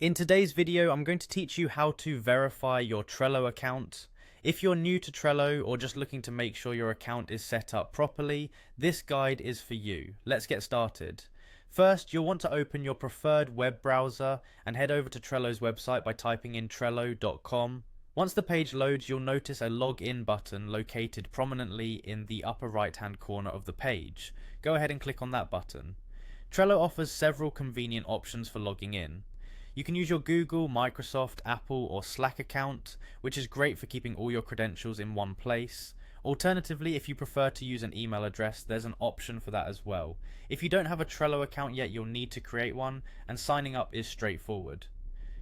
In today's video, I'm going to teach you how to verify your Trello account. If you're new to Trello or just looking to make sure your account is set up properly, this guide is for you. Let's get started. First, you'll want to open your preferred web browser and head over to Trello's website by typing in trello.com. Once the page loads, you'll notice a login button located prominently in the upper right hand corner of the page. Go ahead and click on that button. Trello offers several convenient options for logging in. You can use your Google, Microsoft, Apple, or Slack account, which is great for keeping all your credentials in one place. Alternatively, if you prefer to use an email address, there's an option for that as well. If you don't have a Trello account yet, you'll need to create one, and signing up is straightforward.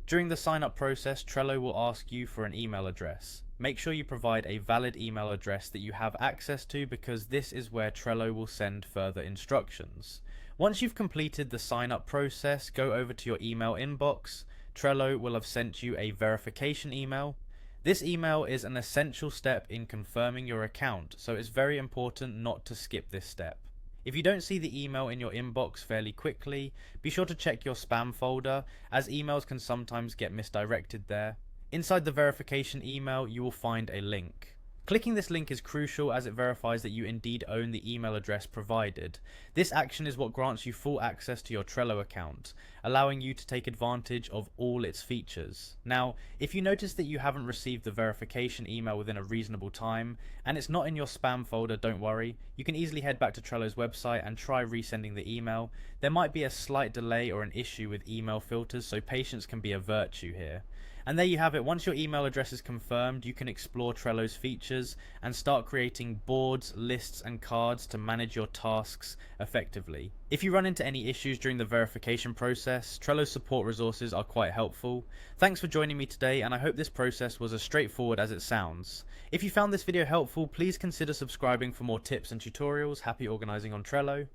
During the sign up process, Trello will ask you for an email address. Make sure you provide a valid email address that you have access to, because this is where Trello will send further instructions. Once you've completed the sign up process, go over to your email inbox. Trello will have sent you a verification email. This email is an essential step in confirming your account, so it's very important not to skip this step. If you don't see the email in your inbox fairly quickly, be sure to check your spam folder, as emails can sometimes get misdirected there. Inside the verification email, you will find a link. Clicking this link is crucial, as it verifies that you indeed own the email address provided. This action is what grants you full access to your Trello account, allowing you to take advantage of all its features. Now, if you notice that you haven't received the verification email within a reasonable time, and it's not in your spam folder, don't worry. You can easily head back to Trello's website and try resending the email. There might be a slight delay or an issue with email filters, so patience can be a virtue here. And there you have it. Once your email address is confirmed, you can explore Trello's features and start creating boards, lists, and cards to manage your tasks effectively. If you run into any issues during the verification process, Trello's support resources are quite helpful. Thanks for joining me today, and I hope this process was as straightforward as it sounds. If you found this video helpful, please consider subscribing for more tips and tutorials. Happy organizing on Trello.